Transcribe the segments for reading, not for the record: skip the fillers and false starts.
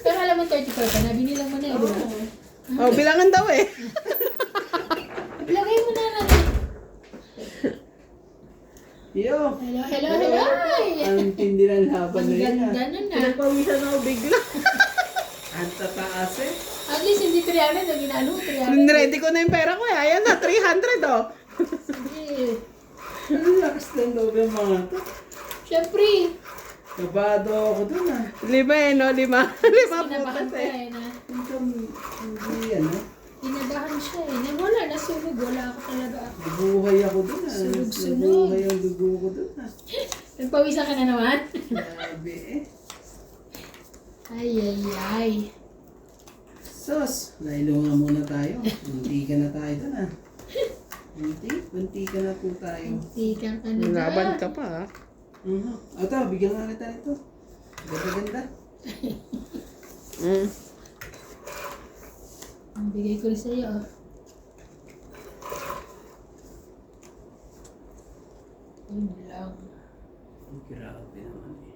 Pero alam mo 34 ka na, binilang mo na eh, di ba? Oh, bilangan daw eh. Ilagay mo na natin. Yo! Hello, hello, hello! Ang tindi ng laban Ang na yun ganda ah. nun na. Pinagpawisan ako bigla. Ang tataas eh. At least hindi 300, ang ginano, 300. Ready ko na yung pera ko eh. Ayan na, 300 oh. Sige. Ang lakas ng loob yung mga to. Siyempre, Kabado ako dun ah. 5 eh, no? 5. 5 kinabahan butas ka eh. eh na. Hindi ano. Kinabahan siya eh. Na wala, nasunog. Wala ako talaga. Nabuhay ako dun ah. Sunog-sunog. Nabuhay ang dugo ko dun ah. Nagpawisan ka na naman? Grabe eh. Ay, ay, ay. Sos, nailunga muna tayo. Munti ka na tayo dun ah. Munti ka na po tayo. Tikan ka na Laban dyan. ka pa ah. Ito, bigyan nga kita ito. Ganda-ganda. Mm. Ang bigay ko rin sa'yo. Oh. Yun lang. Grabe naman eh.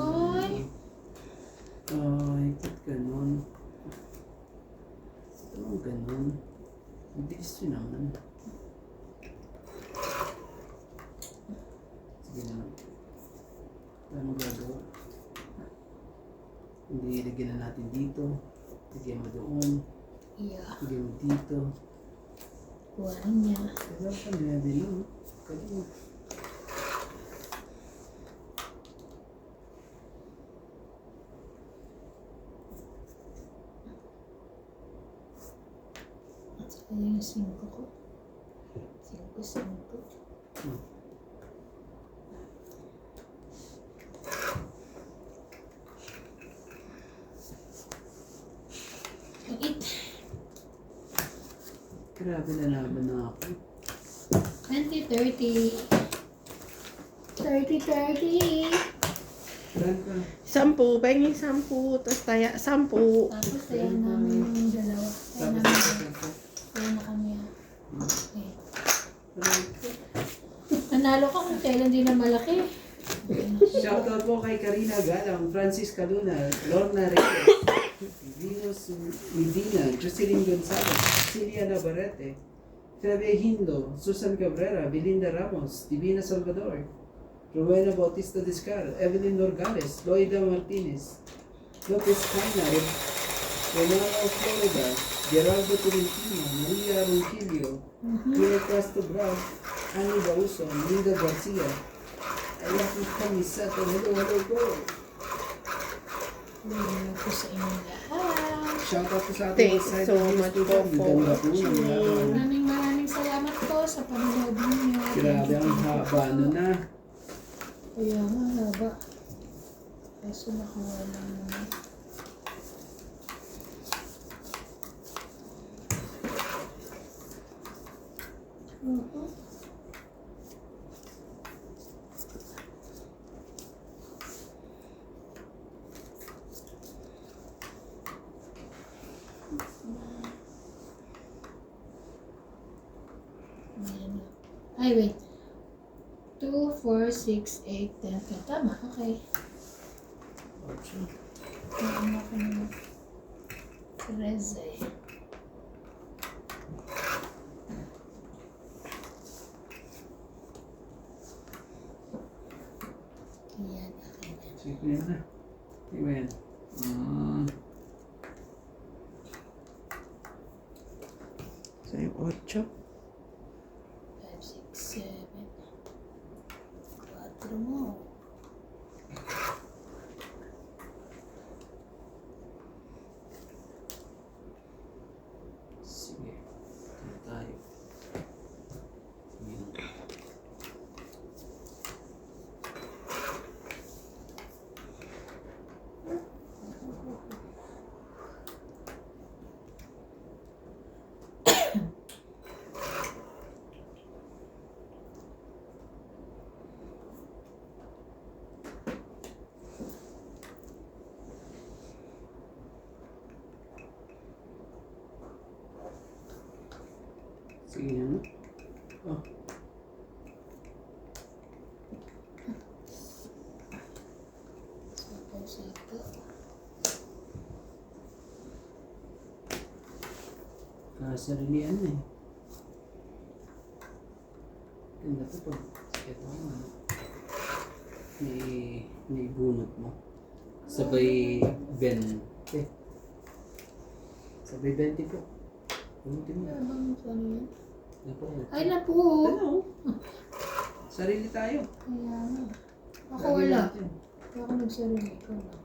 Ay. Ay, ba't ganun? Ito ganun. Bilis yun naman. Sige na. Paano gagawa? Hindi, lagyan na natin dito. Lagyan mo doon. Yeah. Lagyan mo dito. Kuhanin niya. Kaya pa na din yun. Kaya Ayan yung 5 ko. 5. Ang 8. grabe na laban na ako. 20, 30. 30, 30. Brand ka. 10, pahingin 10, tapos taya 10. Tapos tayo namin yung dalawa. Tayo Tapos namin. ito. Tayo na kami. Okay. Brand ka. Nanalo ka kung kailan din na malaki. Shoutout po kay Karina Galang, Francis Caluna, Lorna Reyes, Venus Medina, Jocelyn Gonzalez, Celia Navarrete, Febe Hindo, Susan Cabrera, Belinda Ramos, Divina Salvador, Rowena Bautista Discar, Evelyn Norgales, Loida Martinez, Lopez Caina, Renano Florida, Gerardo Tolentino, Maria Ronquillo, Pino Castro Brad, Annie Bauso, Linda Garcia, Ayaki Kamisata, hello po. Hello po sa inyo lahat. Shoutout po sa Thank ating you so much po for watching. Maraming salamat po sa panonood ninyo. Grabe ang haba ano na. Kaya nga, haba. Kaso nakuha lang naman. Ay, wait. 2, 4, 6, 8, 10. Okay, tama. Okay. Ano ko naman. 13. Ayan, okay na. Sige ko yan na. Amen. So yung 8. 5, 6, 7. 4 mo. Sige. Ito tayo. Yun. Sige na. Oh. sarilian na eh. Ganda to pag ito ano. May bunot mo. Sabay 20. Sabay 20 po. Bunutin mo. Ano bang ano yan? Napo. Ay na po. Ano? Sarili tayo. Kaya nga. Ako Lagi wala. natin. Kaya ako nagsarili. Ikaw lang.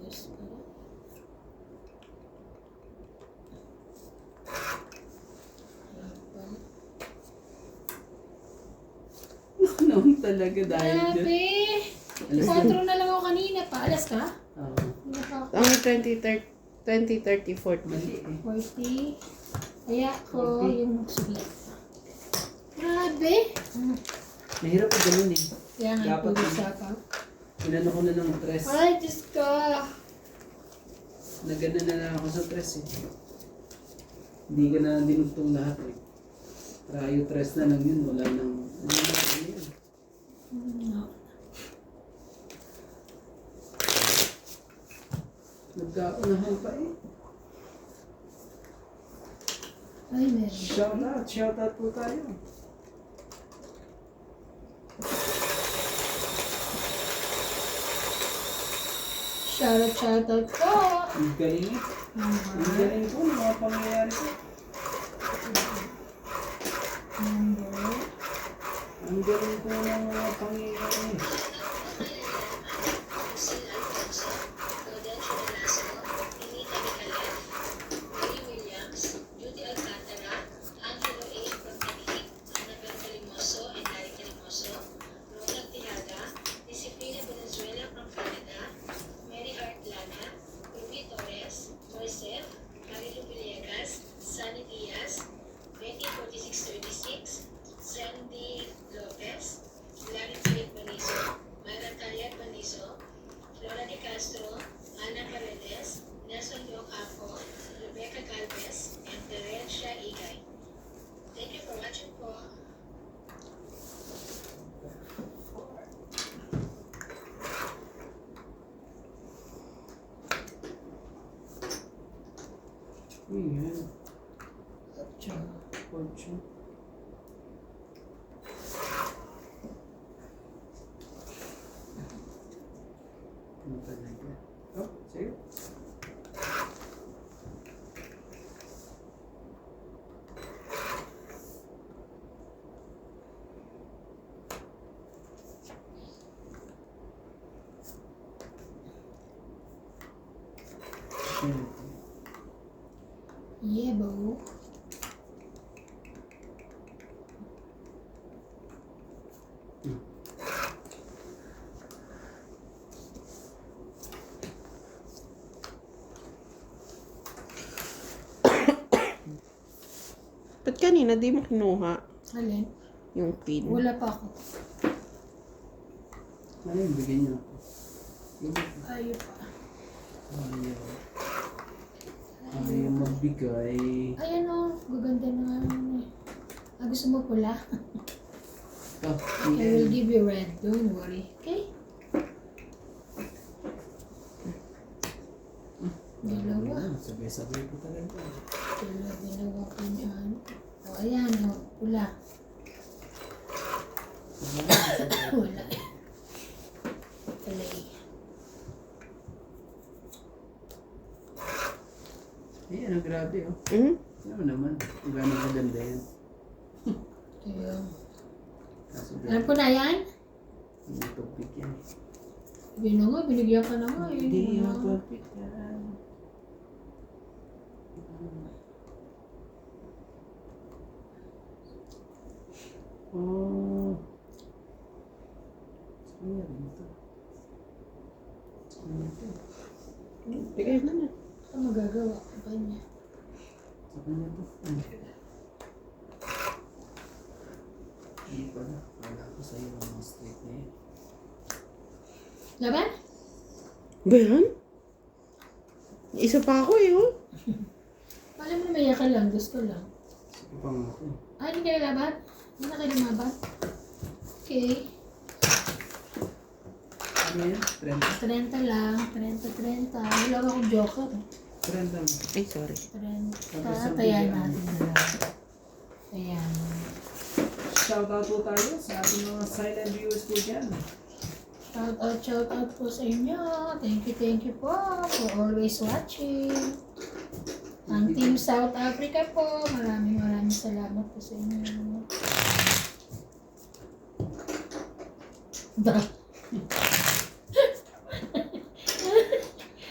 Yes, pala. Ayan pala. Noon talaga dahil dyan. Grabe! Alas 4 na lang ako kanina. Paalas ka? Oo. Hindi na pa ako. Ang 20, 30, 40. Mali eh. 40. Kaya ko 40. yung sulit. Grabe! Mahirap po ganun eh. Kaya nga Dapat po yun. sa ka. Inano ko na ng tres. Ay, Diyos ko! Nagana na lang ako sa tres eh. Hindi ka na dinugtong lahat eh. Rayo tres na lang yun. Wala nang... Ano yun? No. Nagkaunahan pa eh. Ay, meron. Shout out po tayo. Shoutout po! Ang galing eh. Ang galing po ng mga pangyayari po. Number. Ang galing po ng mga pangyayari. Sunny Diaz, 204636, Sandy Lopez, Larry Philip Banizo, Myra Tayat Banizo, Flora de Castro, Ana Paredes, Nelson Yocapo, Rebecca Galvez, and Terencia Igay. Thank you for watching po. Ayan. Ocho. Ocho. Ano talaga? Oh, sa'yo. Siyempre. Yeah, bo. Ba't kanina di mo kinuha Alin? yung pin? Wala pa ako. Ano yung bigyan niyo ako? Yung Ayaw pa. ayaw. Ayaw magbigay. Ayan o. Gaganda na nga yun eh. Ah, gusto mo pula? Oh, I will give you red. Don't worry. Okay? Dalawa. Sabay-sabay ko talaga. Dalawa pa niyan. O, ayan o. Pula. Wala. Talay. Eh, ano grabe oh. Hmm? Ano naman, kung gano'ng maganda yan. Kaya, Kaso alam ko na yan. hindi topic yan. Sabi na nga, binigyan ka na nga. Yun Hindi na. yung topic yan. Oh. Saan yan ito? Saan ito? Bigay mo na. Ano magagawa ko ba niya? Sa kanya to. Hindi pala. Kala ko sa'yo ang mga straight na yan. Laban? Ba yan? Isa pa ako eh, oh. Alam mo na maya ka lang. Gusto lang. Sige pa nga ako. Ah, hindi kayo laban? Hindi na kayo lumaban? Okay. ngayon? 30? 30 lang. 30. Wala akong joker. 30 mo. Ay, sorry. 30. Tayan natin na lang. Ayan. Shoutout po tayo sa ating mga silent viewers po dyan. Shout out po sa inyo. Thank you po for always watching. Ang Team South Africa po, maraming salamat po sa inyo.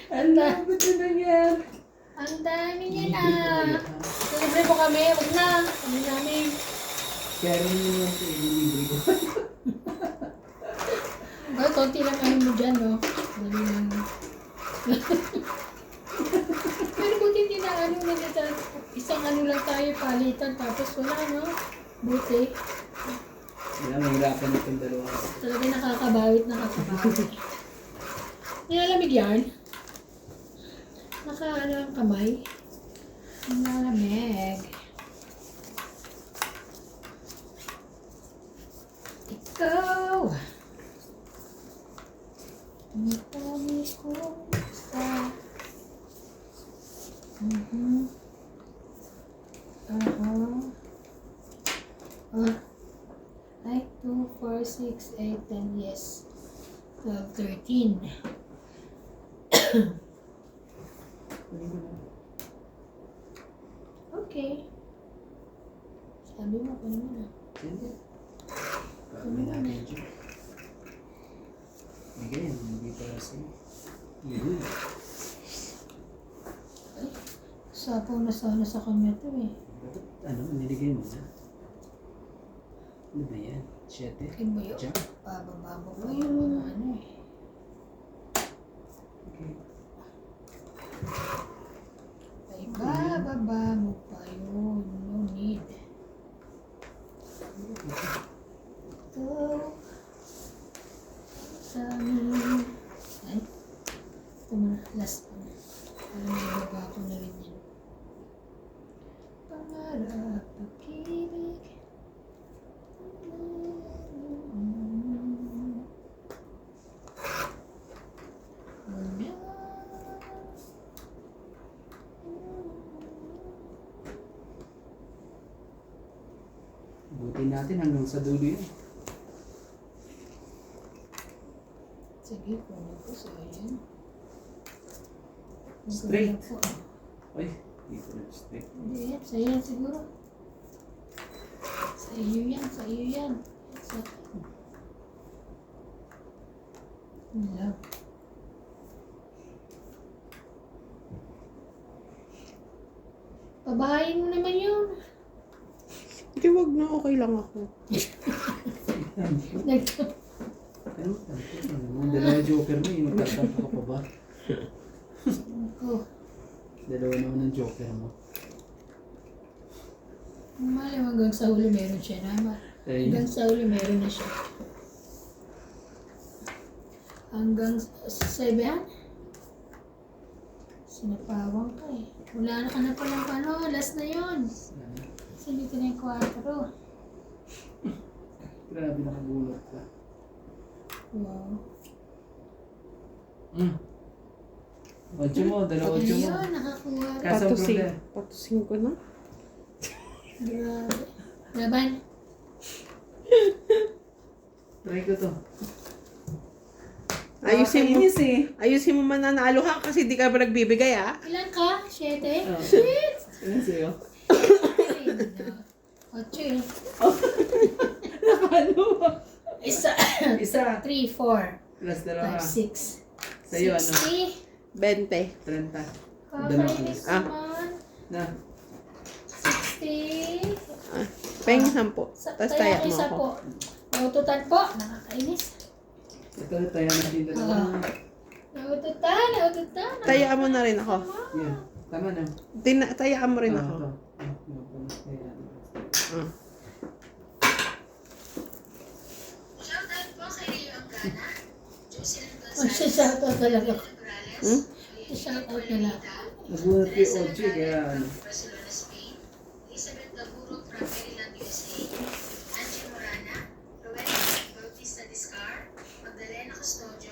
Ang lapit na yan. Ang dami niya na. Libre po kami, wag na. Kami namin. Kaya rin mo lang ito, ililibre ko. Konti lang kayo mo dyan, no? Dali lang. Pero buti hindi na isang lang tayo palitan, tapos wala, no? Buti. Wala, mahirapan itong dalawa. Talaga nakakabawit. Nilalamig yan? Ang kamay? Nilalamig. Ikaw! Natamis ko sa... Ay, 2, 4, 6, 8, 10, yes. 12, 13. Okay. Sabi mo, kunin mo na. Hindi. Gagawin natin dyan. Again, hindi para sa'yo. Yun. Sapaw na sana sa kanya to eh. Ano, niligay mo na. Ano ba yan? 7? Kaya mo yun. Diyan? Bababa mo pa yung mga ano eh. Okay. Ay, bababa mo pa yun. No need. Ito. Sa amin. Ay. Ito na. Last pa na. Alam mo, bababa ko na rin yan. Pangarap, pag-ibig. Buti natin hanggang sa dulo yun. Sige, puno ko sa ayan. Straight. Ay, dito na straight. Hindi, sa yan siguro. Sa iyo yan, sa iyo yan. Sa akin. Wala. Pabahayin mo naman yun. Hindi, wag na. Okay lang ako. Ano? Dalawa joker mo, yung magtatapa ka pa ba? Ko. Dalawa naman ang joker mo. Malam hanggang sa huli meron siya naman. Hanggang sa huli meron na siya. Hanggang sa 7. Sinapawang ka eh. Wala na ka na palang ano. Last na yun. Kasi dito na yung 4. Grabe nakabulot ka. Wow. Ocho mo, dalawa ocho mo. Ayun, nakakuha. Kaso ang problem. Patusin ko na. Grabe. Laban. Try ko to. Ayusin mo. Nakakainis eh. Ayusin mo mananalo ka kasi di ka ba nagbibigay, ah? Ilan ka? 7? Oh. Shit! Ano sa'yo? 8 eh. Nakalo ba? Isa. Isa. 3, 4, Plus dalawa. 5, 6. Sa'yo ano? 60. 20. 30. Kakainis Ah. naman. Na. 60. Pahing 10. Tapos taya mo isa ako. po. Naututan po. Nakakainis. Ito, tayo natin dalawa. Naututan. Tayaan mo na rin ako. Yan. Tama na. Tayaan mo rin Ah, ako. ito. Ah. Shoutout po kay Rio Angana, Jocelyn Oh, Gonzalez, shoutout talaga. Morales, Shoutout na lang. Nagulat kay OG, kaya ano. Barcelona, Spain, Elizabeth Gaburo from Maryland, USA, Angie Morana, Rowena Bautista Discar, Magdalena Custodio,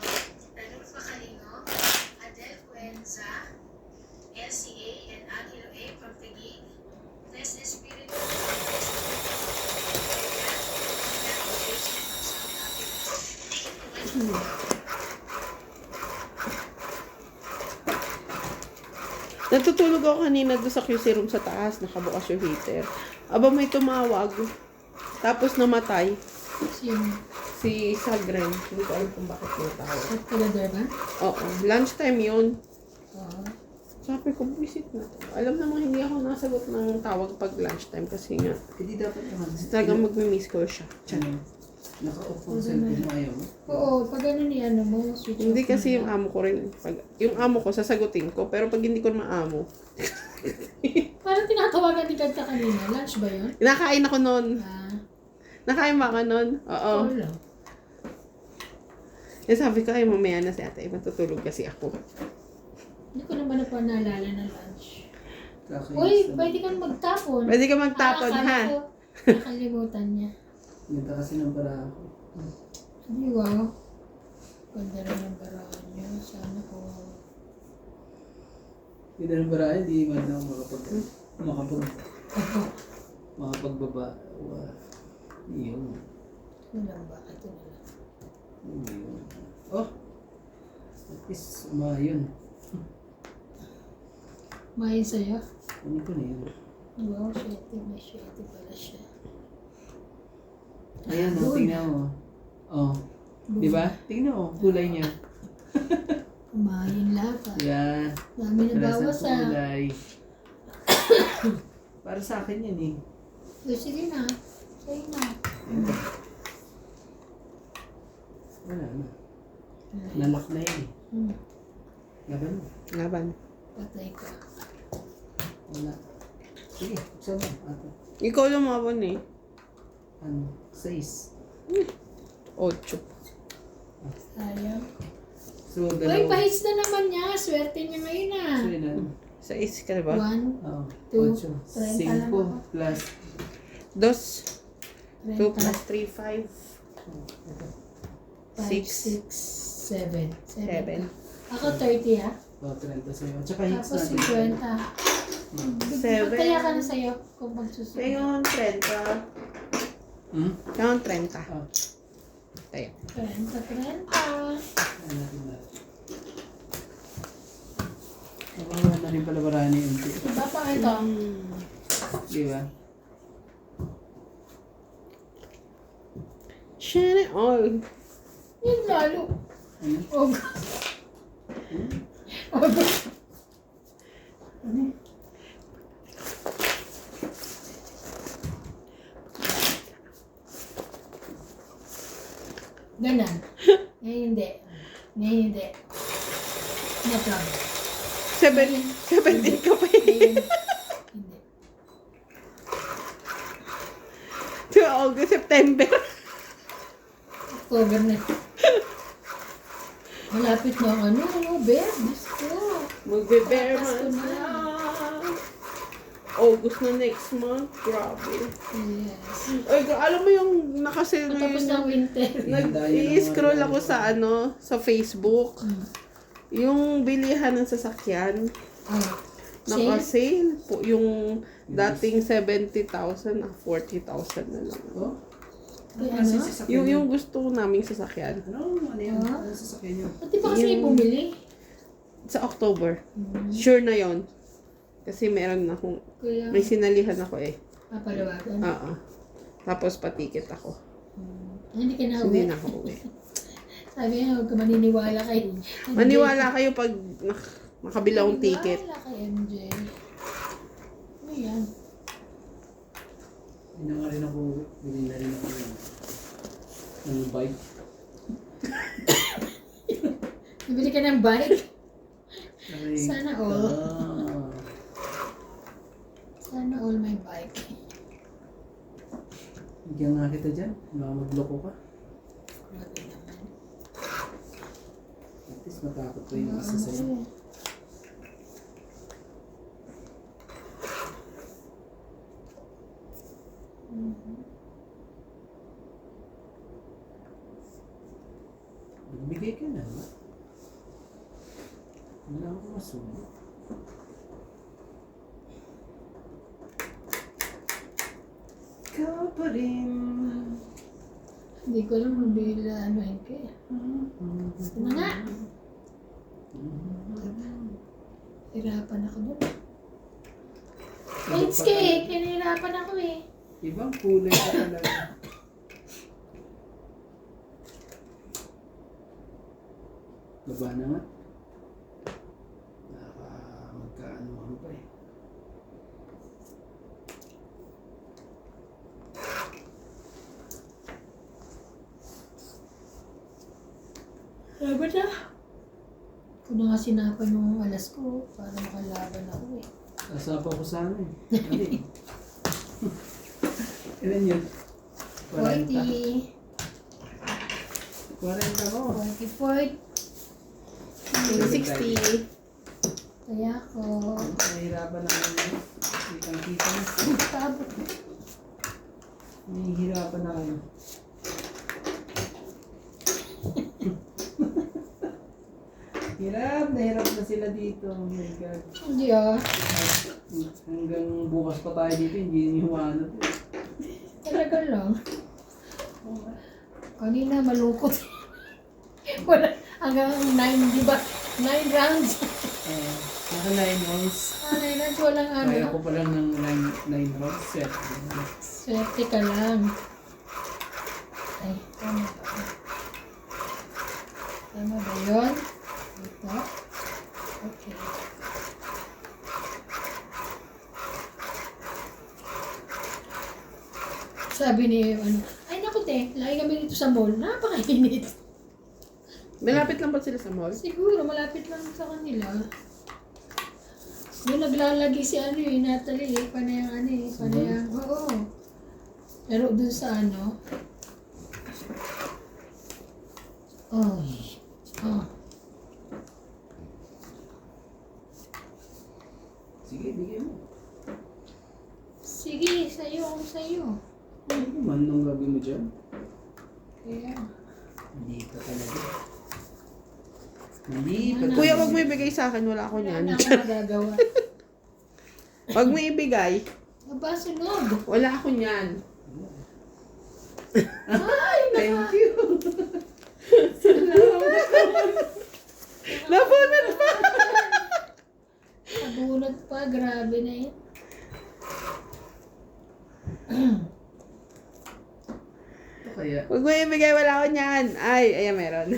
Natutulog ako kanina doon sa QC room sa taas. Nakabukas yung heater. Aba may tumawag. Tapos namatay. Sino? Si Sagren. Hindi ko alam kung bakit natawag. At talador ba? Oo. Lunchtime yun. Oo. Sabi ko, visit na to. Alam namang hindi ako nasagot ng tawag pag lunchtime kasi nga, Hindi dapat naman. talagang magmi-miss call siya. Naka-off ang cellphone mo, ayaw mo. Oo, pag ano ni ano mo, switch off Hindi mo kasi na. yung amo ko rin. Yung amo ko, sasagutin ko. Pero pag hindi ko maamo, Parang tinatawagan ni Kanta kanina. Lunch ba yun? nakain ako noon. Ah, Nakain ba ka noon? Oo. wala. Eh, sabi ko, ay mamaya na si ate. Matutulog kasi ako. Hindi ko naman na pa naalala na lunch. Kakainis Uy, naman. pwede kang magtapon. Pwede ka magtapon, Akala ha? ko, nakalimutan niya. Ganda kasi ng para ako. Hindi, wow. Ganda rin ang paraan niya. Sana ko. Ganda ng para, hindi man lang makapagbaba. Iyon. Wala ba? Ito na lang. Iyon. Oh! At least, umayon. Mahin sa'yo. Ano ko na yun? Wow, shete. May shete pala siya. Ayan, oh, tingnan mo. Oh. Di ba? Tingnan mo, kulay niya. Mahin lava. Yan. Dami na Paras bawas ng ah. kulay. Para sa akin yan eh. So, sige na. Sa'yo na. Wala na. Nalak na yan eh. Hmm. Laban mo. Laban. Patay ka. Wala. Sige, buksan mo. Ato. Ikaw lumabon eh. Ano? 6. 8. Sayang. So, Uy, dalawa. pahits na naman niya. Swerte niya ngayon ah. So, yun ano? 6 ka diba? 1, Oo. 2, 8. 30 lang 5 ako. plus. 2 30, plus 3, 5. 5, 6. 6, 7. 7. Ako 30 ah. Oh, 30 sa'yo. Tsaka hits Tapos natin. 50. 7. Magkaya ka na sa'yo kung magsusunod. Ngayon, 30. Hmm? Ngayon, 30. Oh. Tayo. 30. Ano natin na. Nakuha na rin pala marami yung Iba pa ito. Di ba? Share it all. Yun lalo. Ano? August. August. Ano? Ganon. Ngayon hindi. Ngayon hindi. No problem. 17 ka pa eh. Ngayon, hindi. 2 August, September. October na. Malapit na ang ano, Bear. Diyos ko. Magbe-bear Pasko month na. na. August na next month. Grabe. Yes. Ay, alam mo yung nakasale Tapos ngayon ng winter. nag-i-scroll ako sa sa Facebook. Yung bilihan ng sasakyan. Oh. Sale? Naka-sale po. Yung dating 70,000 na 40,000 na lang. Oh? Kaya Kasi ano? sasakyan Yung gusto naming sasakyan. Ano? Ano yan? Ah? Ano sasakyan yun? Ba't di ba kasi bumili? Sa October. Sure na yon. Kasi meron na akong, Kaya, may sinalihan ako eh. papalawagan. Oo. Tapos patikit ako. Hindi ka na Hindi uwi. na ako uwi. Sabi niya, huwag ka maniniwala kay Maniwala kayo pag makabila akong ticket. Maniwala kay MJ. Ano yan? Hindi na nga rin ako, bili na rin ako ng bike. Nabili ka ng bike? Ay, Sana all. ah. Sana all my bike. Bigyan nga kita dyan. Baka magloko ka. Grabe naman. At least matakot ko yung isa sa'yo. Oo. Magbigay ka na. Wala akong masulit. Ikaw pa rin. Hindi ko alam kung bila anuhin ka eh. Gusto na nga. Hirapan ako doon. It's cake! Pinahirapan ako eh. Ibang kulay ka talaga. Baba na nga. Magkaano pa eh. Laban na. Kung na nga sinapan yung alas ko para makalaban ako eh. Kasapa ko sana eh. Ano eh? Ilan yun? 40. 40 mo. 40. 60. Kaya ako. Nahihirapan ako yun. Kitang-kita na. Tabot. Nahihirapan ako. Nahirap na sila dito. Oh my God. Hindi ah. Hanggang bukas pa tayo dito, hindi nihuwanat eh. Talaga lang. Kanina malungkot. Wala. Hanggang 9, di ba? 9 rounds. Naka 9 rounds. 9 rounds, walang ano. Kaya ko pa lang ng 9 rounds set. Swerte ka lang. Ay, tama ba? Tama ba yun? Ito. Okay. Sabi ni, ano, ay naku te, lagi kami dito sa mall. Napakainit. Malapit lang ba sila sa mall? Siguro, malapit lang sa kanila. Doon naglalagi si ano eh, Natalie eh, panayang ano eh, panayang, oo. Pero doon sa ano, oh, oh. Sige, bigyan mo. Sige, sa'yo, sa'yo. Ano naman nung gagawin mo dyan? Kaya, Hindi pa talaga. Hindi pa Kuya, wag mo ibigay sa akin. Wala ako wala niyan. na akong magagawa. Wag mo ibigay. Aba, sunod. Wala ako niyan. Ay, Thank you. Nabunot pa! nabunot pa, grabe na yun. Ito kaya. Wag mo ibigay. Wala ako niyan. Ay, ayan meron.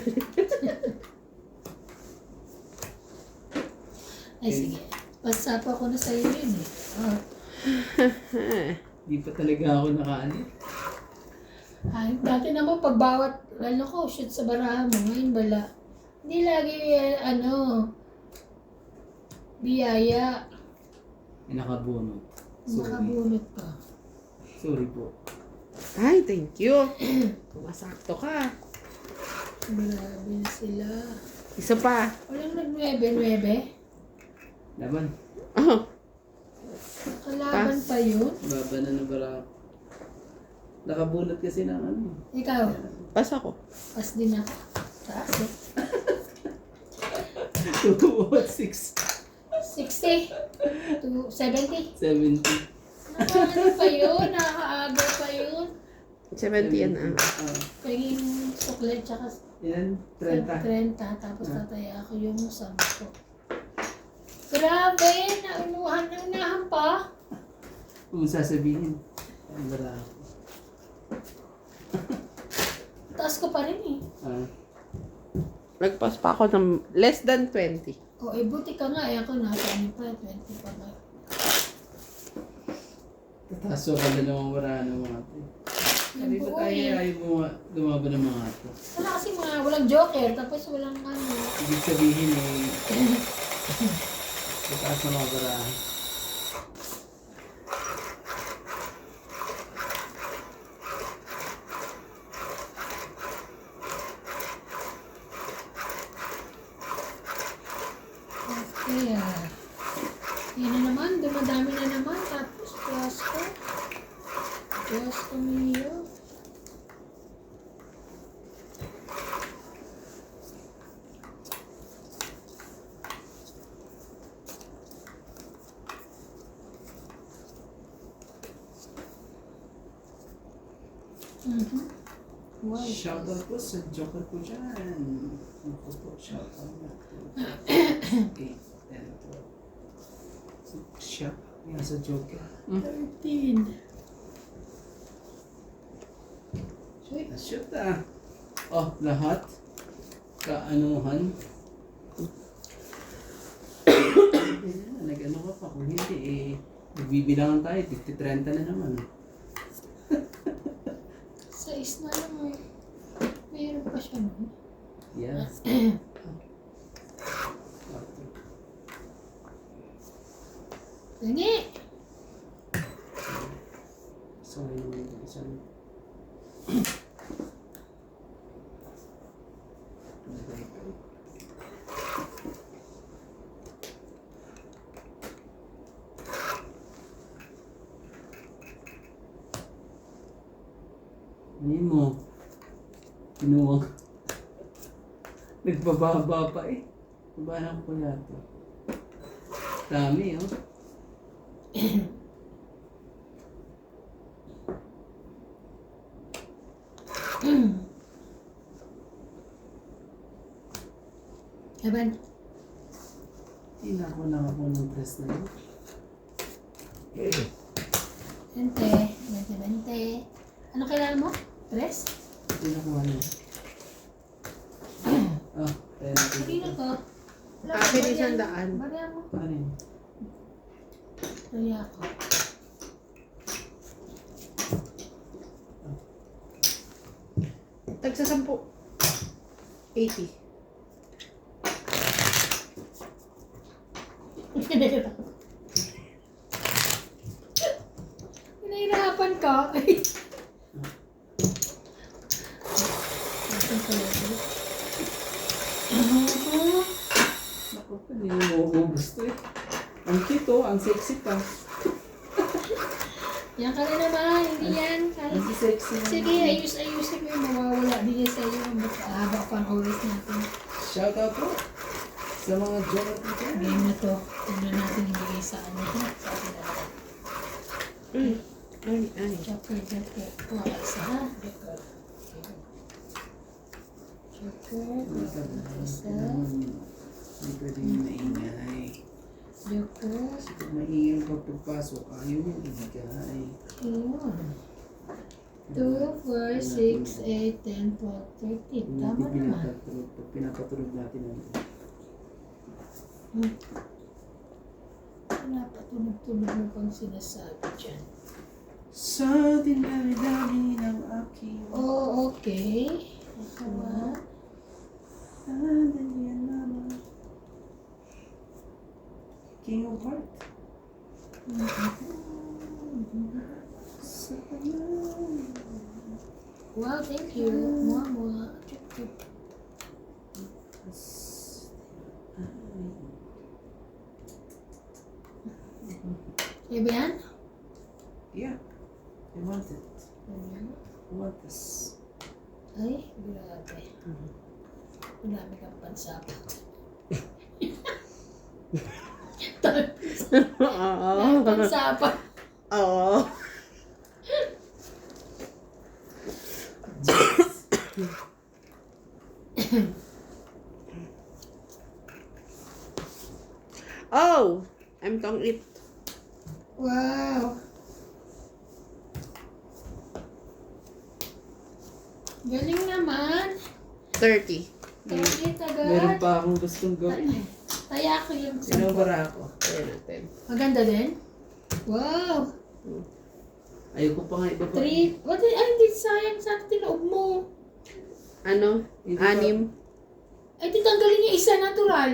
Ay, sige. Pasapa ko na sa'yo yun eh. Oh. Hindi pa talaga ako nakaano. Ay, dati naman pag bawat, ano ko, shoot sa baraha mo, ngayon bala. Hindi lagi, ano, biyaya, May nakabunot. Sorry. makabunot pa. Sorry po. Ay, thank you. Masakto ka. Grabe na sila. Isa pa. Walang nag-9-9? Laban. Oh, Kalaban Pass. pa yun? Baba na ng bara. Nakabunot kasi ng ano. Ikaw, pas ako. pas din ako. Taas eh. 206. 60 to 70. 70. Ano pa yun? Nakakaaga pa yun. 70 yan ah. Paging sukle tsaka Yan, 30. 30. Tapos tataya ako yung 10. Grabe! Naunahan pa. Kung sasabihin. Ang bara ako. Taas ko pa rin eh. Nagpas pa ako ng less than 20. O, eh, buti ka nga. Eh, ako nasa ano pa, 20 pa nga. Tataso ka na naman bara ng mga ito. Yung Hindi ba buo tayo eh. ayaw mo lumaban ng mga ito? Wala kasi mga, walang joker. Tapos walang ano. Ibig sabihin eh, tataas na mga bara. Okay ah. Yan na naman. Dumadami na naman. Tapos Diyos ko. Diyos ko miyo. Why? Shoutout po sa Joker ko dyan. Ako po, shoutout na po. 8, 10, 12. Shout yan sa Joker. 13. Sweet. Shoot ah. Oh, lahat. Kaanuhan. Nag-ano ka pa. Kung hindi eh, nagbibilangan tayo. 30 na naman. 6 na lang eh. Mayroon pa siya nun. Yeah. Tingi! Sorry naman ito. Isang... Hindi mo. Pinuwang. Nagbababa pa eh. Nabahan ko yato. Dami oh. Laban. Hindi na ako nakakuha ng dress na yun. 20. Ano kailangan mo? Dress? Hindi na kuha na. Oh, Kanina to. Akin 100. Bariya mo. Ano yun? Bariya ko. Tagsa 10. 80. Pinahirapan ka. Naku pa, hindi mo gusto eh. Ang cute oh, ang sexy pa. Yan ka na naman, hindi yan. Ang sexy na. Sige, ayusin mo yung mawawala din yan sa iyo. Haba pa ang oras natin. Shoutout po sa mga joker ko dyan. Game na to. Tignan natin ibigay sa ano. Sa atin na lang. Ay. Joker. Wala isa ha. Joker. Isa. Hindi pwedeng maingay. Joker. Kasi kung maingay ang pagpapasok, ayaw yung ibigay. Ayun. 2, 4, 6, 8, 10, 12, 13. Tama Hindi naman. pag pinapatulog natin ang Pinapatunog-tunog mo pang sinasabi dyan. sa dinami-dami ng aking Oh, okay. Nakawa. yan naman. King of Heart. Sa Wow, thank you. Mua. Chup. Kaya ba yan? Yeah, I want it. I want this. Ay, grabe. Grabe kang pansapat. Pansapat. Oo. Oh, I'm tong it. Wow. Galing naman. 30. Galing Meron agad. pa akong gustong gawin. Taya ko yung Sinubara ako. Ayan natin. Maganda din? Wow. Ayoko pa nga iba pa. 3. What? Ay, hindi sayang sa tinoob mo. Ano? Hindi pa- 6. Ay, titanggalin niya isa natural.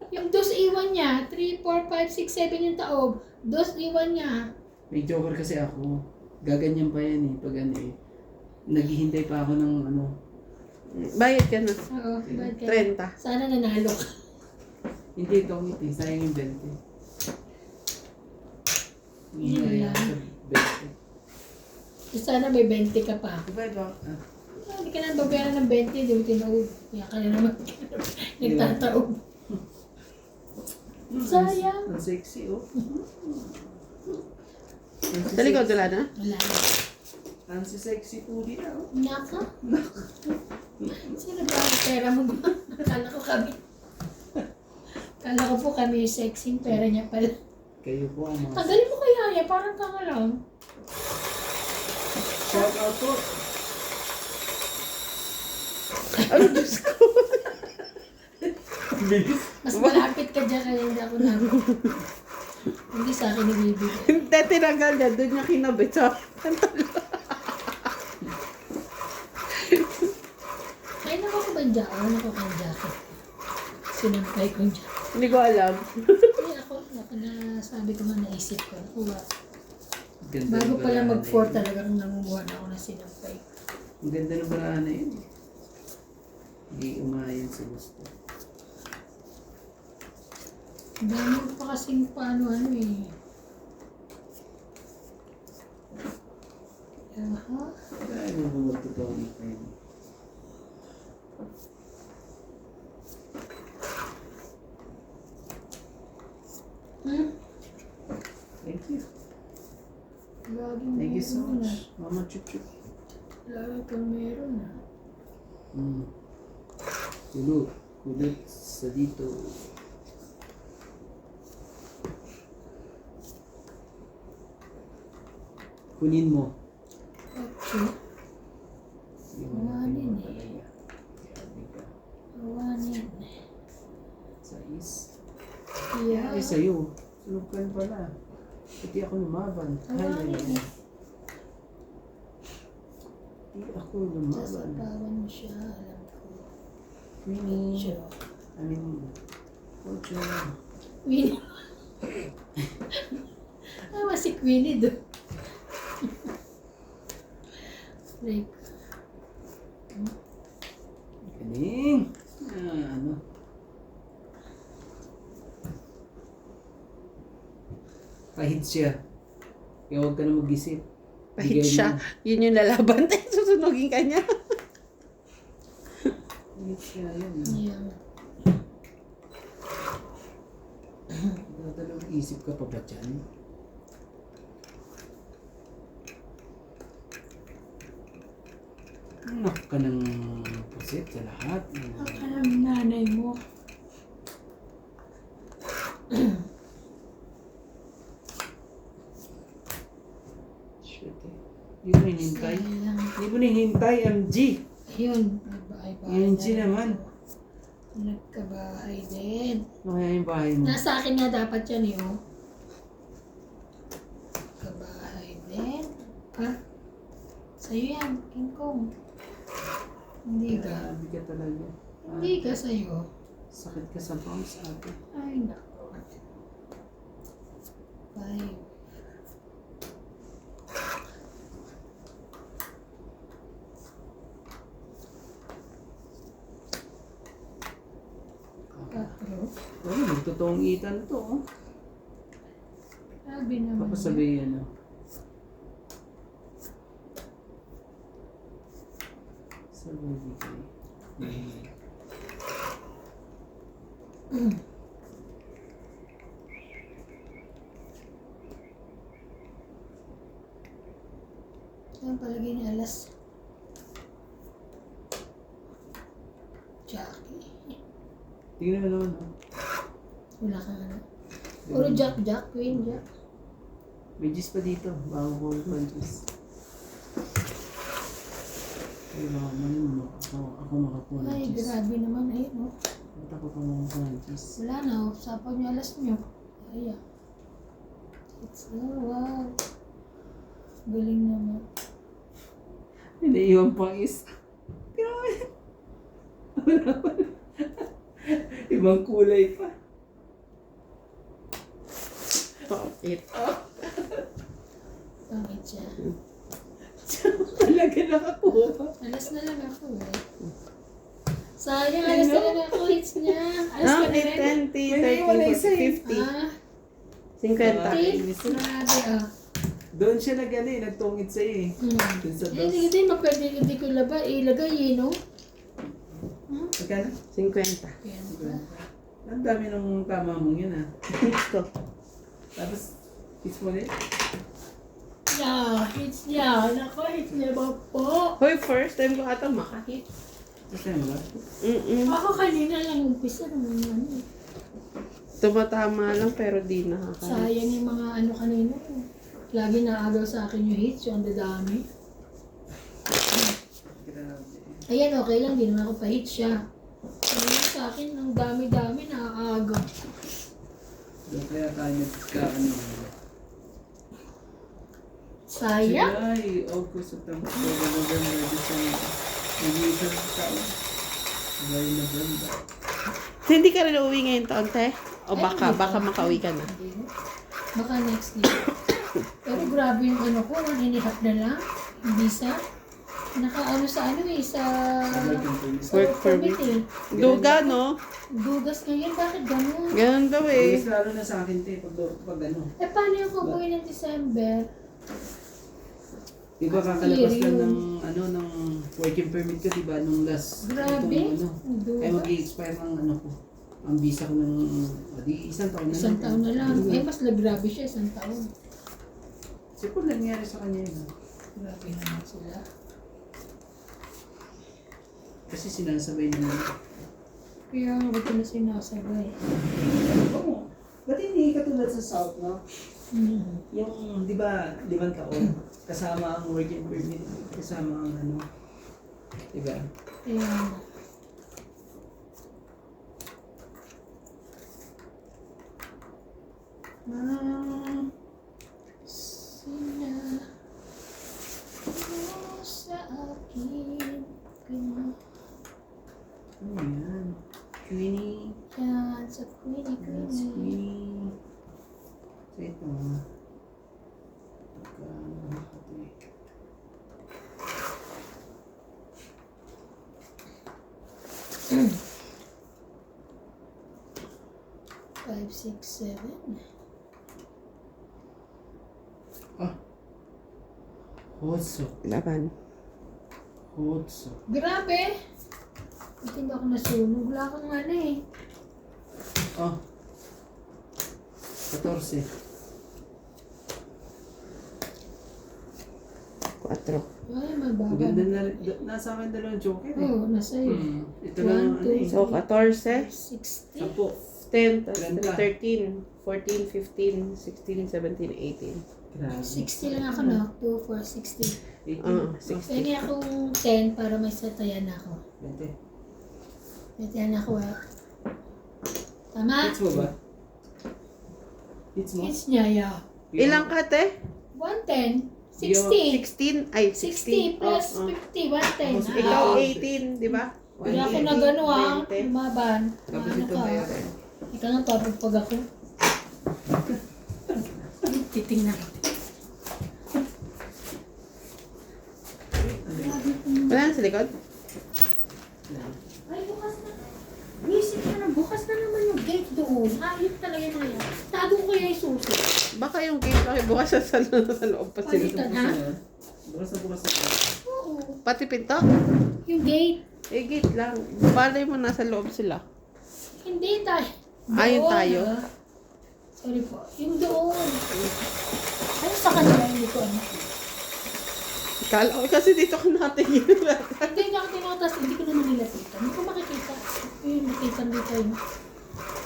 Yung dos iwan niya. 3, 4, 5, 6, 7 yung taob. Dos iwan niya. May joker kasi ako. Gaganyan pa yan eh. Pag ano eh. Naghihintay pa ako ng ano. Bayad ka na. Oo, bad ka. 30. Sana nanalo ka. Hindi ito ang ngiti. Sayang yung 20. Yun lang. Sa 20. Sana may 20 ka pa. Diba ito? Hindi ka na babayaran ng 20, di mo tinaob. Kaya ka na naman nagtataob. Sayang. Ang sexy oh. Sa likod wala na? Wala na. Ang sexy po din ako. Naka. Sino ba ang pera mo ba? Kala ko kami. Kala ko po kami yung sexy, pera niya pala. Kayo po ang mga... Tagalin mo kaya niya, parang kanga lang. Shout out po. Ano, Diyos ko? Bilis. Mas malapit ka dyan kaya hindi ako namin. Hindi sa akin ibibigay. Hindi, tinagal niya. Doon niya kinabit sa Ay, naman ko ba yung jacket? Ano ko kang jacket? Sinampay kong jacket. Hindi ko alam. Ay, ako nasabi ko nga naisip ko. Ako ba? Ganda Bago ng pala baraha mag-4 na yun. talagang nangunguha na ako na sinampay. Ang ganda ng baraha na yun. Hindi umayon sa gusto. Ang dami ko pa kasing paano eh. Aha. Kaya mo ba magtotoo ni Fred? Thank you. Laging Thank you so meron na. much. Mama Chup Chup. Lagi kang meron na. Kulot sa dito. Kunin mo. Okay. Awanin eh. Awanin. Sais. Yeah. Ay, sa'yo. Sunog ka na pala. Pati ako lumaban. Awanin eh. Pati ako lumaban. Sasapawan mo siya. Alam ko. Winnie. Siya. I mean, Ocho. Winnie. Si Queenie doon. Like, Galing. Ano? Pahid siya. Kaya huwag ka na mag-isip. Pahit Bigay siya. mo. Yun yung lalaban. Susunogin ka niya. Pahid siya yun. yeah. Dadalawang isip ka pa ba dyan? Anak ka ng pusit sa lahat. Akala ng nanay mo. Shit eh. Hindi mo hinintay. Sayang. Hindi mo hinintay, MG. Ayun. Nagbahay-bahay Ayun, na si naman. Nagkabahay din. Ano kaya yung bahay mo? Nasa akin nga dapat yan eh, oh. Nagkabahay din. Ha? Sa'yo yan, King Kong. Hindi ka. Grabe ka talaga. Hindi ka sa'yo. Sakit ka sa palms, ate. Ay, nako. 5. Patro. Oh, magtotoong itan to. Oh. Sabi naman. Papasabihin ano. Sabi ko. Saan palagay niya alas? Jackie. Tingnan mo naman. Oh. Wala kang ano. Puro Jack, Queen, Jack. May gis pa dito. Bago ko yung gis. Ay, baka man ako makakuha ng Ay, gis. grabe naman. Ayun, oh. Ba't ako pa makakuha ng gis? Wala na, oh. Sapaw niyo alas niyo. Ay, ah. Wow. Galing naman. Iniiwan pang isa. Tingnan mo. Ibang kulay pa. Pangit. Pangit siya. Talaga nakakuha. Alas na lang ako, eh. Sayang, alas na lang ako. Hits niya. Alas Ah, ka na rin. 20, May 30, wala isa eh. 40, 50. Ah, 50. grabe, ah. Doon siya nagtungit sa'yo eh. Doon sa dos. Hindi hindi ko ilagay, eh, no? Magkano? 50. Ang dami ng tama mong yun ah. Ito. Tapos, kiss mo ulit. Hits niya. Nako, hits niya ba po? Hoy, first time ko ata makahit. Kasi ba? Ako kanina lang umpisa naman ano. Tumatama lang pero di nakakahit. Sayang yung mga ano kanina. Lagi naagaw sa akin yung hits, yung dadami. Grabe. Ayan, okay lang. Di naman ako pa-hit siya. Ayun sa akin, ang dami-dami nakakaagaw. Doon kaya tayo nagkaano. Sayang. July, August, September, October, November, December. Nag-iisang taon. July, November. So, hindi ka rin uuwi ngayon taon, te? O Ay, baka hindi pa. makauwi ka na. Hindi. Baka next year. Pero grabe yung ano ko, 1.5 na lang. Visa. Nakaano sa ano eh, sa Sa Work permit. eh. Duga, no? Dugas ngayon, bakit ganun? Ganun daw eh. Mas lalo na sa akin, te, pag ano. Eh, paano yung kubuhay ng December? Di ba kakalabas lang ng ano ng working permit ko, di ba, nung last Grabe. itong ano. Dugas. Ay mag-i-expire ng ano ko. Ang visa ko ng di isang taon na Isang taon na lang. Eh, mas grabe siya, isang taon. Sipon nangyari sa kanya yun. Grabe naman sila. Kasi sinasabay naman. Kaya nga, ba't ko na sinasabay? Oo. Ba't hindi katulad sa South, no? Yung, di ba, 5 taon, kasama ang working permit, kasama ang ano, di ba? Kaya nga. Sina mo sa akin Ano yan? Queenie. yan sa Queenie That's Queenie. Queenie. So ito, pagka, ito eh. Five, six, seven. Hotso. Laban. Hotso. Grabe! Ba't hindi ako nasunog? Wala kang ano eh. Oh. 14. 4. Ay, mabagal. Maganda na rin. Nasa akin 2 joker eh. Oo, nasa iyo. Ito lang ano eh. So, 14, 60. 10. 10, tas Ganda. 13, 14, 15, 16, 17, 18. Grabe. 60 lang ako, no? 2, 4, 60. 18. 60. Pwede akong 10 para may satayan ako. 20. May satayan ako eh. Tama? Hits mo ba? Hits mo? Hits niya, yeah. Ilang ka, te? 110. 60. 16? Ay, 60 plus 50, 110. Tapos Ikaw, Ah, 18, di ba? Hindi ako na gano'n ha. 20. Lumaban. Tapos Ano ito ka? meron. Ika nga, papagpag ako. Titingnan ko. Wala na sa likod? Ay, bukas na. Isip ka na, bukas na naman yung gate doon. Ayop talaga na yan. Tago ko kaya yung suso. Baka yung gate laki bukas sa loob pa sila. Palitan ha? Bukas na bukas na. Oo. Pati pinto? Yung gate. Eh, gate lang. Balay mo nasa loob sila. Hindi tayo. Ah, yung Doon, tayo? ah. Sorry po. Yung doon. Ano sa kanila hindi ko ano. Kala ko kasi dito ka natingin. Hindi nga ako tinatas. Hindi ko naman nilapitan. Hindi ko makikita. Yung nakita dito yun.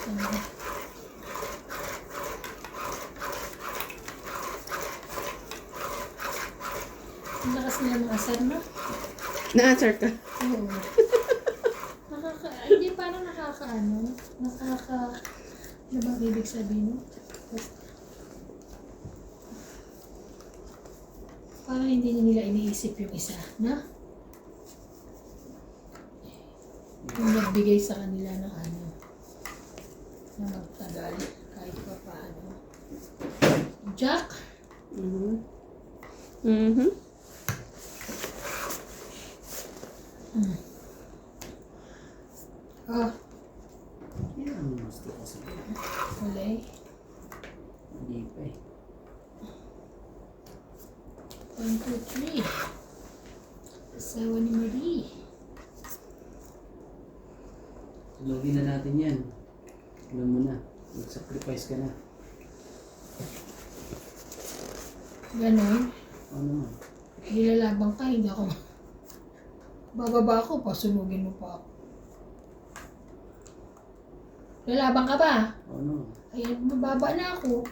Ano. Ang lakas nila mga asar, no? Na-answer ka. Oo. Hindi parang nakakaano. Ano bang ibig sabihin, no? Parang hindi nila iniisip yung isa, na? Yung nagbigay sa kanila ng ano, na magtagal, kahit pa paano. Jack? Mhm. Mhm. Oh, Yan ang gusto ko sa mga. huli. Hindi pa eh. 1, 2, 3. Asawa ni Marie. Tulogin na natin yan. Alam mo na. Mag-sacrifice ka na. Ganon. Ano naman? Nilalabang ka, hindi ako. Bababa ako, pasunugin mo pa ako. Lalabang ka ba? Ano? Ayan, mababa na ako.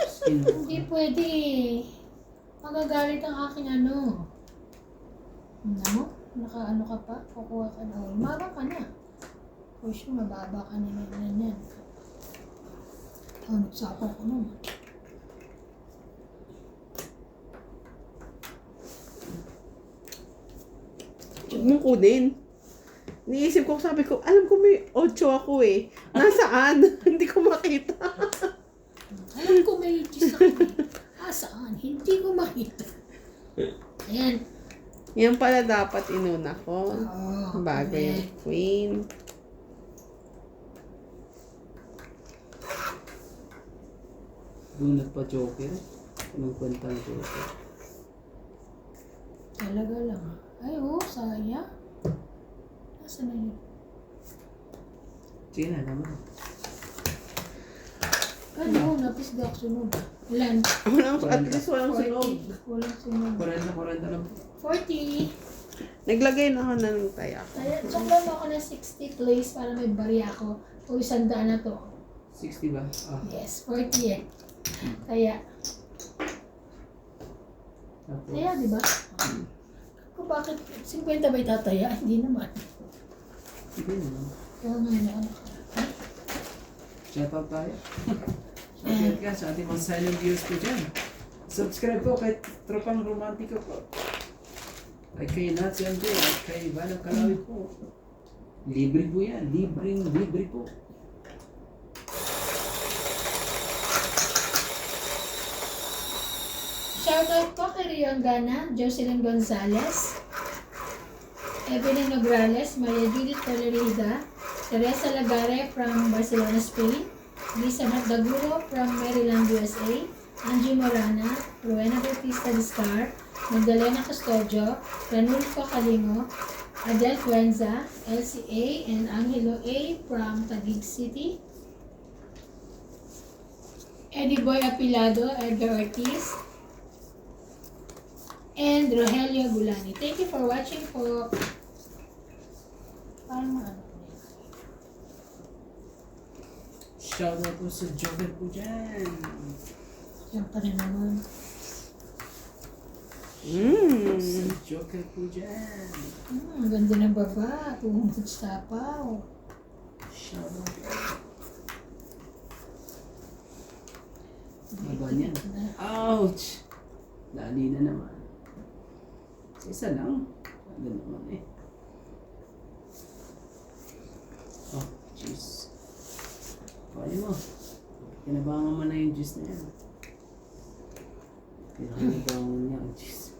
Skin mo. Hindi pwede. Magagalit ang aking ano. Ano mo? Naka-ano ka pa? Kukuha ka na. Umaba ka na. For sure, mababa ka na yan. Nagsako ko naman. Huwag mong kunin. Niisip ko, sabi ko, alam ko may 8 ako eh. Nasaan? Hindi ko makita. Alam ko may cheese ako eh. Saan? Hindi ko makita. Ayan. Yan pala dapat inuna ko. Oo. Bago yung queen. Dunat pa joker. Anong kwenta ng joker? Talaga lang. Ay, sayang. Nasaan na yun? Sige na, naman. Ano, napisda ako sunod. Ilan? At least walang sunog. 40. Walang sunod. 40 lang. 40. Naglagay na ako ng tayak. Kaya, tsuklan mo ako ng 60 place para may bari ako. O 100 na to. 60 ba? Ah. Yes, 40 eh. Kaya, Tapos, kaya di ba? Kung bakit 50 ba itataya? Hindi naman. Hindi naman. Kaya ngayon na ano ka. Shoutout tayo. Shoutout ka sa ating mga silent viewers ko dyan. Subscribe po kay Tropang Romantiko po. At kay Natsi MJ at kay Banang Kalawi po. Libre po yan. Libre po. Shoutout po kay Rion Gana, Jocelyn Gonzalez, Evelyn Nograles, Maria Judith Tolerida, Teresa Lagare from Barcelona, Spain, Elizabeth Daguro from Maryland, USA, Angie Morana, Rowena Bautista Discar, Magdalena Custodio, Ranulfo Calingo, Adel Cuenza, LCA, and Angelo A. from Taguig City, Eddie Boy Apilado, Edgar Ortiz, and Rogelio Gulani. Thank you for watching po. Parang maano po yan. Shoutout po sa Joker po dyan. Yan pa rin naman. Sa Joker po dyan. Ang ganda ng baba. Pumumod sa sapaw. Shoutout. Baba niyan. Ouch! Dali na naman. Isa lang. Ano naman eh. Oh, jeez. Kaya mo. Kinabangan mo na yung juice na yan. Kinabangan niya ang juice.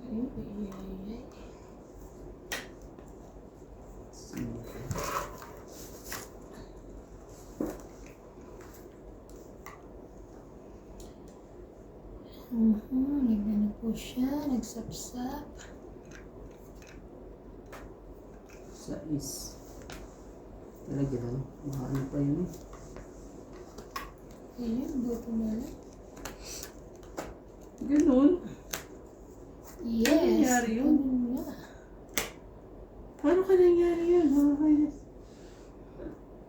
Ay. Nagano po siya. Nagsapsap. Sais. Talaga lang. Mahalo pa yun. Ayun, buto na lang. Ganun. Yes. Ano nangyari yun? Ganun nga. Paano ka nangyari yun? Nakakainis.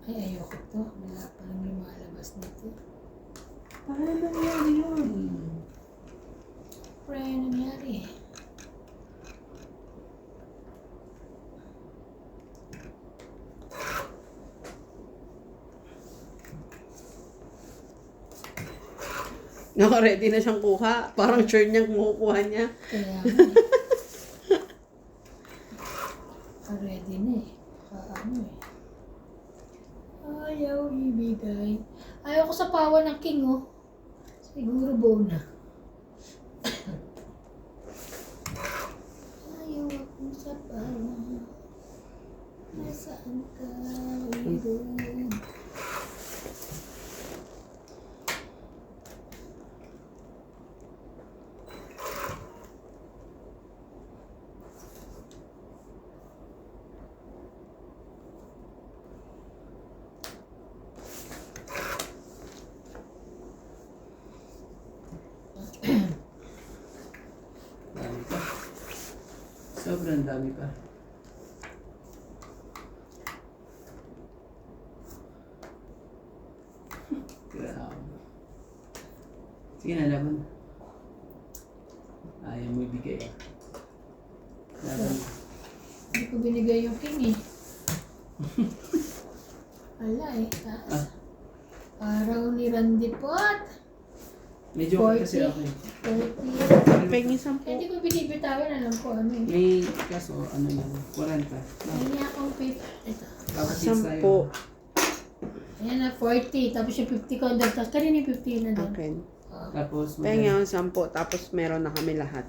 Ay, ayoko to. Wala pa lang lumalabas nito. Paano nangyari yun? Pre, nangyari. Naka-ready na siyang kuha. Parang sure niyang kukuha niya. Kaya ready na eh. Ano eh. Ayaw ibigay. Ayaw ko sa pawa ng king oh. Siguro buo na. Ayaw ako sa pawa. Nasaan ka? Uy, Sobrang dami pa. Grabe. Sige na, laban. Ayaw mo ibigay. Laban. Hindi ko binigay yung king eh. Wala eh. Taas. Araw ni Randy Pot. Medyo kasi 40. ako eh. 40. Pengi 10. Hindi ko binibitawan. Alam ko ano eh. May kaso, ano yan, 40. May niya akong paper. Ito. Kapatid 10. tayo. Ayan na, 40. Tapos yung 50 ko. Tapos kanina yung 50 na doon. Okay. Tapos, Pengi ako 10. Tapos meron na kami lahat.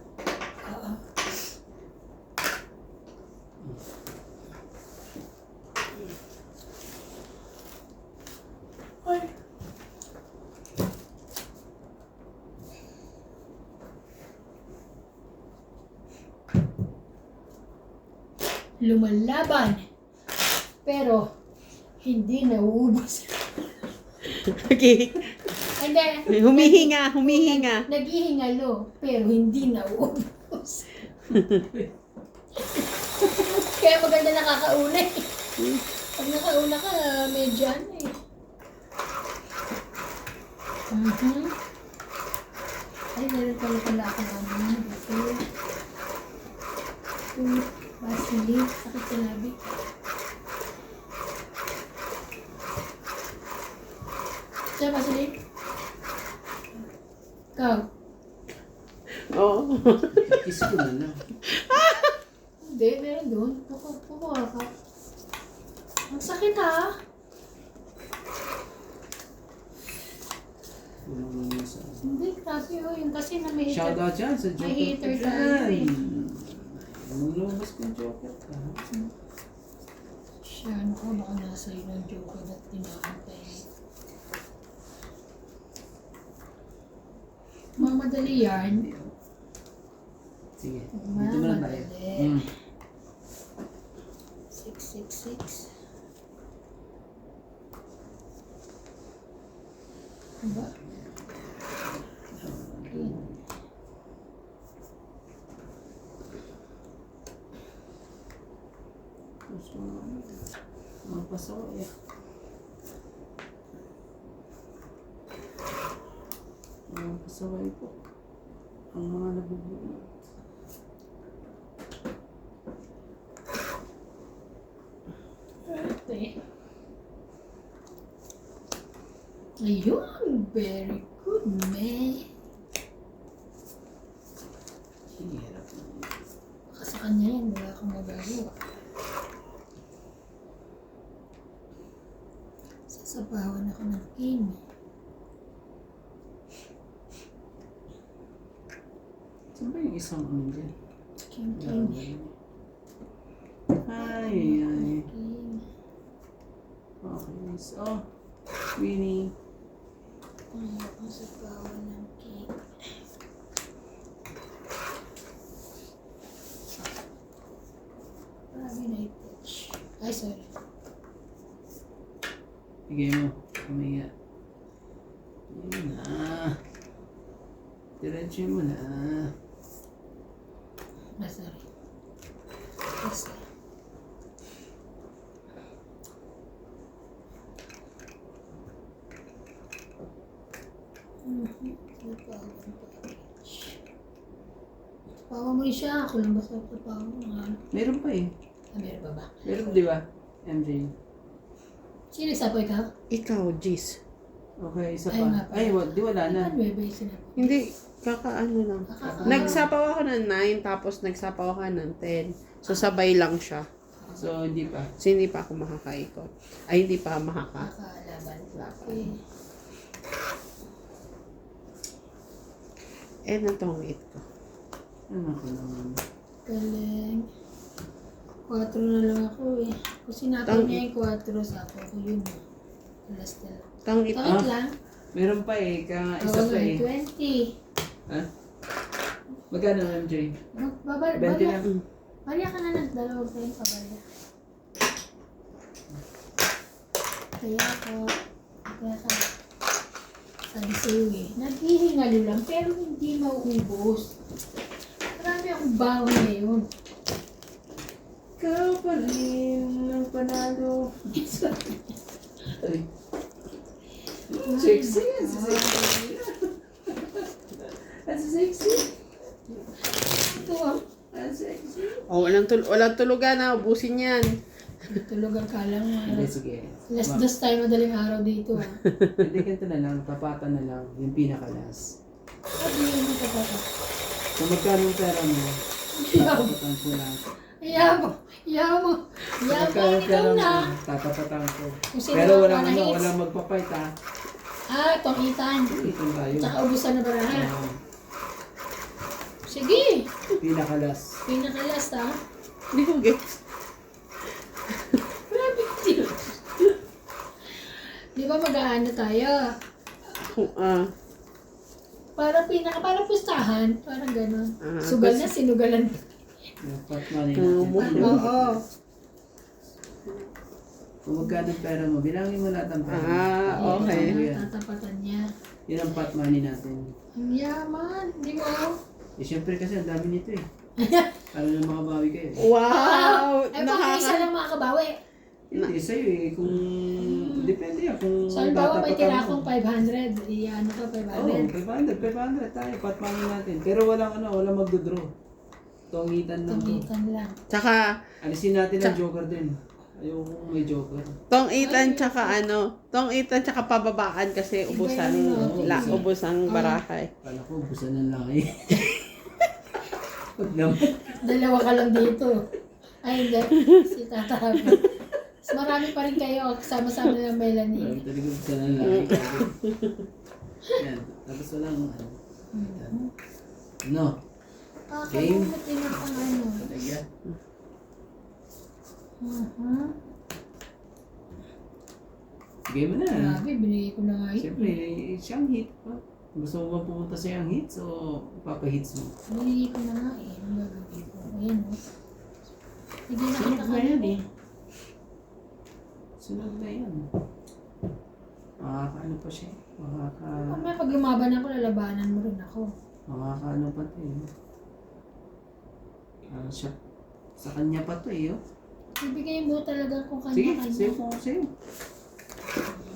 Oo. Ay. Lumalaban. Pero, hindi nauubos. Okay. Hindi. Humihinga. Naghihingalo, pero hindi nauubos. Kaya maganda nakakauna eh. Pag nakauna ka, medyo ano eh. Ay, meron pala ako namin. Yung Vaseline, sakit sa labi. Siya, Vaseline? Ikaw? Oo. kiss ko na lang. Hindi, meron doon. Pukuha ka. Ang sakit ha. Walang naman sa... Hindi, kasi yung kasi na may Shoutout dyan sa Joker May ko hater tayo dyan. eh. Lumabas kang Joker ka. Siya, ano ko, baka nasa iyo ng joke at tinakantay. Mamadali yan. Sige, dito na lang tayo. Mamadali. 666. Diba? Mga pasaway. Mga pasaway po. Ang mga nabubulot. Ate. Ayun, very good, man. Hirap na. Baka sa kanya yan, wala akong magagawa. Sasabawan ako ng king. Saan ba yung isang ano dyan? King. Ay, ay. King. Okay, so, Winnie. Ayaw kong sabawan ng king. Grabe na i-touch. Ay, sorry. Bigay mo. Kumiya. Yun na. Diretso mo na. Ah, sorry. Yes. Pawa mo siya. Ako lang basta ako pawa mo. Meron pa eh. Meron ba ba? Meron di ba? MJ. Sino isa po ikaw? Ikaw, Jis. Okay, isa Ay, nga pa. pala. Ay, di wala na. Ano ba yung sinabi? Hindi, kakaano lang. Kaka- Nagsapaw ako ng 9, tapos nagsapaw ako ng 10. So, sabay lang siya. So, hindi pa. So, hindi pa ako makakaikot. Ay, hindi pa Kakalaban. Okay. Eh, natong 8 ko. Ano ko naman. Galing. 4 na lang ako eh. Kung sinapag niya yung 4, sapo ko yun. Last na lang. Tang 8 Takit Ah. lang. Meron pa eh. Isa Oo pa nga, eh. 20. Ha? Magkano MJ? Babal, 20 balya. lang. Balya ka na ng dalawang tayo pabalya. Kaya ka, sabi sa'yo eh, naghihingalo lang pero hindi mauubos. Marami akong bawang ngayon. Ikaw pa rin ang panalo. Ay. Sexy. Ang sexy. Ito ah. Ang sexy. Oh, walang tulugan na. Ubusin yan. Tulog ang kalang Hindi, sige. last dos tayo madaling araw dito ah. Hindi, ganito na lang. Tapatan na lang. Yung pinakalas. Sabi mo ito pa. Kung magkano yung pera mo, tatapatan ko lang. Yamo. Magkano yung Ikaw pera mo, na. tatapatan ko. Kung sino Pero ang walang manahits. walang magpapight ha. Ah, itong itan. Ito tayo. Tsaka ubusan na barahan. Ah, Sige. pinakalas. Pinakalast ah. Hindi ko gets. Grabe. Di ba mag-aano tayo? Parang pustahan. Parang gano'n. Sugal na, sinugalan. Yung pot money natin. Oo. Kung magkano yung pera mo, bilangin mo lahat ang pera. Ah, okay. Tatapatan mo yan. Tatapatan niya. Yan ang pot money natin. Ang yaman. Di mo? Eh, syempre kasi ang dami nito eh. Ano na makabawi kayo? Wow! Eh, baka isa lang makakabawi. Hindi, sa'yo eh. Kung... Depende yan. Kung So, halimbawa may tira tatapatan mo. akong 500. Iano ka, Oo, 500. 500 tayo. Pot money natin. Pero walang walang magdodraw. Tongitan lang to. Tumitan lang. Tsaka, Alisin natin ang joker din. Ayoko kung may joker. tong itan tsaka pababaan kasi ubusan ubusang barahay. Kala ko, busan ng laki. Huwag naman. Dalawa ka lang dito. Ay, hindi. Si Tata Habi. Mas marami pa rin kayo. Kasama-sama ng Melanie. Marami talaga busan ng laki. Yan. Tapos walang ano. Kakalumot din ang ano. Talaga. Sige mo na. Grabe, binigay ko na nga yun. Siyempre, siyang hit pa. Gusto mo ba pumunta sa iyang hits o papahits mo? Binigay ko na nga eh. Ang gagawin ko. Ayan o. Hindi na kita Sunod na yan kanina. eh. Sunod na yan. Makakaano pa siya. Mamaya pag lumaban ako, lalabanan mo rin ako. Makakaano pa to eh. Siya. Sa kanya pa to eh. Oh. Ibigay mo talaga kung Sige, kanya-kanya. sa'yo kung sa'yo.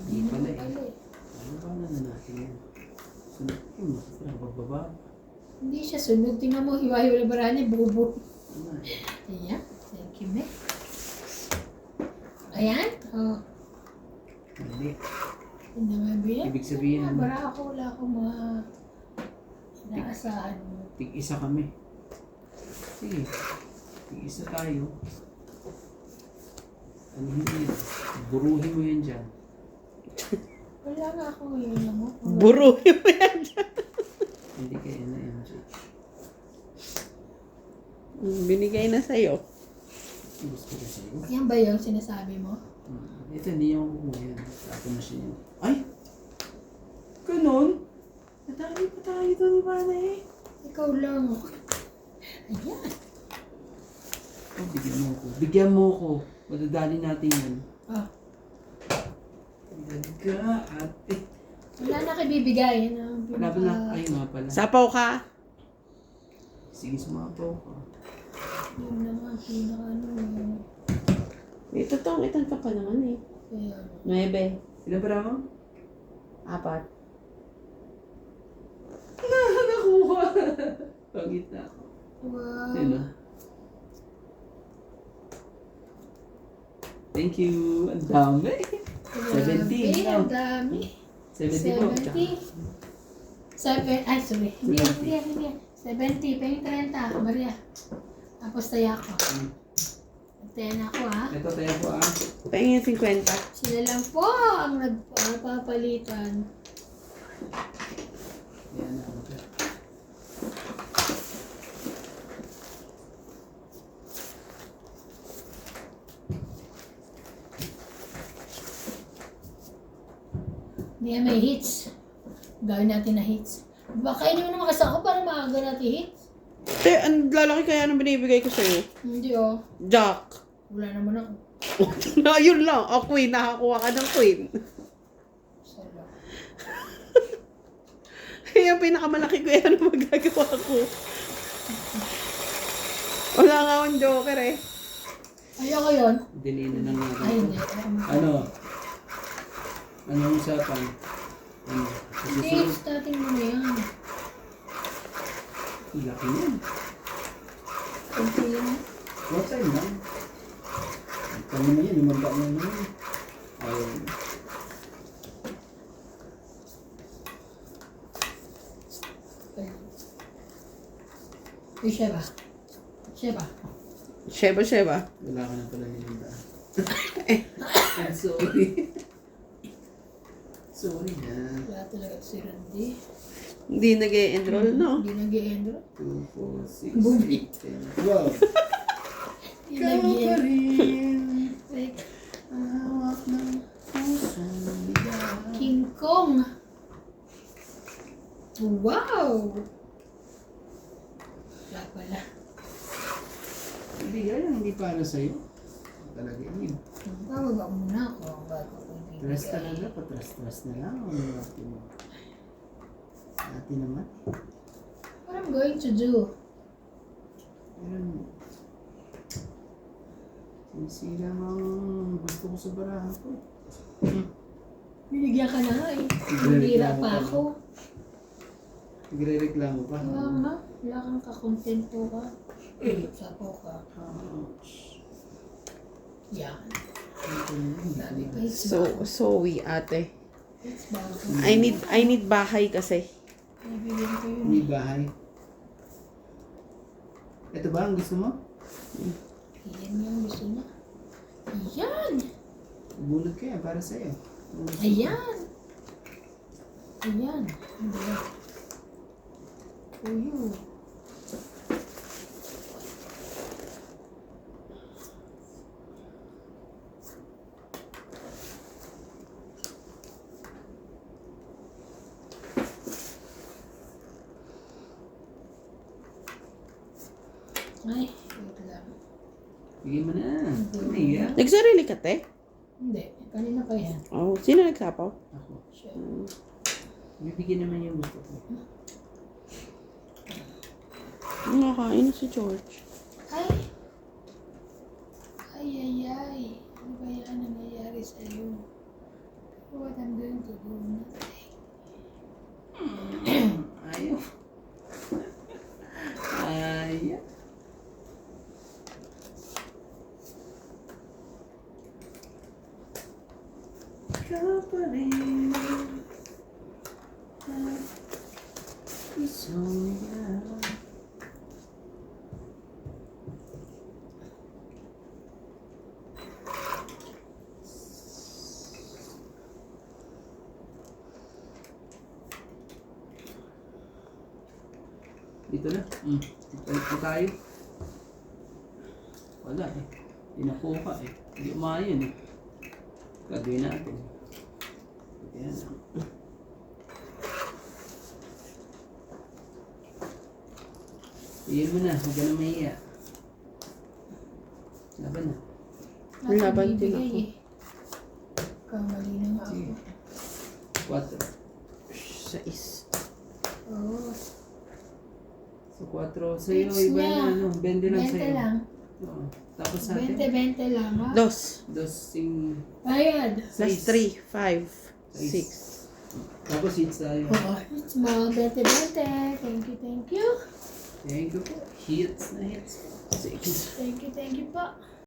Hindi Hindi pala mo eh. pala eh. Ano ba na natin yan? Sunod yun. Ang pagbaba. Hindi siya sunod. Tingnan mo, hiwa-hiwa barahan niya, bubo. Ano eh. Ayan. Thank you, me. Ayan. Oh. Hindi. Hindi naman biyan. Ibig sabihin, Bara ako, wala akong mga inaasahan mo. tig-isa kami. Sige. Tig-isa tayo. Ano hindi yan? Buruhin mo yan dyan. Wala nga ako ngayon lang mo. Buruhin mo yan. Hindi kayo na yan dyan. Binigay na sa'yo. Gusto ko sa'yo. Yan ba yung sinasabi mo? Ito, hindi yung kukuha yan. Tapo na siya yan. Ay! Ganon? Nadali pa tayo doon, Ivana eh. Ikaw lang. Ayan. Oh, bigyan mo ko. Bigyan mo ko. Madadali natin yan. Ah. Talaga, ate. Wala na kayo bibigay. Yan ang Wala ba na? Ay, nga pala. Sapaw ka. Sige, sumapaw ka. Yun na nga, pinaka ano yun. Ito tong itan ka pa naman eh. Kaya, 9. Ilan para mo? 4. Nakuha! Pagit na ako. wow. Ayun ah. Thank you. Ang dami. 17, Grabe, no? ang dami. 70 po. 70. Ay, sorry. Hindi. 70. Pengin 30. Maria. Tapos tayo ako. Tayo na ako ah. Ito tayo po ah. Pahingin 50. Sila lang po ang nagpapalitan. Yan na. Hindi may hits. Gawin natin na hits. Baka hindi mo naman kasama para maaga natin hits. Ang lalaki kaya nang binibigay ko sa'yo. Hindi oh. Jack. Wala naman ako. Yun lang. O, queen. Nakakuha ka ng queen. Sala. Yung pinakamalaki ko yan ang magagawa ko. Wala nga akong joker eh. Ayoko yun. Dinin na lang Ay, natin hindi. ito. Ano? Anong usapan? Ano? Hindi, Susunod? starting mo na yan. Laki yan. Kunti lang. What time lang? Ito naman yan, lumanda na naman. Ayun. Uy, Sheba. Sheba. Sheba. Wala ka na pala nilinda. I'm sorry. Sorry na. Wala talaga si Randy. Hindi nag-e-enroll, no? Hindi nag-i-enroll. 2, 4, 6, Bumi. 8, 10, 12. Hindi Ikaw pa nag-i-enroll. rin. Like, Hawak ng pusong bigat. King Kong. Wow! Wala pala. Hindi yan, hindi para sa'yo. Talaga yun. Bababa muna ako ang bago kong Trust bibigay. talaga, patras-tras na lang. Ano natin mo? Natin naman. What I'm going to do? Meron. Sinisira mo ang gusto ko sa barahan ko. Binigyan ka na nga eh. Nandira pa ako. Nagre-reklamo pa. Wala nga. Wala kang kakontento ka. Sapo ka. Ouch. Yan. Hindi Sabi ko pa na- it's bago. So ate. It's bago. I need bahay kasi. Nabigyan ko yun. May bahay. Ito ba ang gusto mo? Yan yung gusto niya. Yan! Bunod kaya para sa'yo. Ayan! Ayan. Hindi ba? Uyo. Ay, wait lang. Bigyan mo na. Ano yan? Nagsarili ka, te? Hindi. Kanina pa yan. Oh, sino nagsapaw? Ako. Siya. Bibigyan naman yung gusto ko. Nakain na si George. Ay! Ay, ay, ay. Ano ba yan ang nangyayari sa'yo? What I'm going to do? Nothing. Ayaw. Ayaw. Ikaw pa rin ang gusto niya. Dito na. Balik na tayo. Wala eh. Hindi nakuha eh. Hindi umayon eh. Gagawin natin. Yan lang. Iyan mo na. Huwag ka na mahiya. Laban na. Laban din bibigay ako. eh. Kamali na nga ako. 4. 6. Oo. So 4. Sa'yo Tips iba niya. na ano. 20 lang 20 sa'yo. lang. Oo. Tapos sa atin. 20 lang ha. Dos. Dosing Bayad. Plus 3, 5, 6. Tapos hits tayo. Oo. It's mga 20. Thank you, thank you. Thank you po. Hits na hits. 6. Thank you po.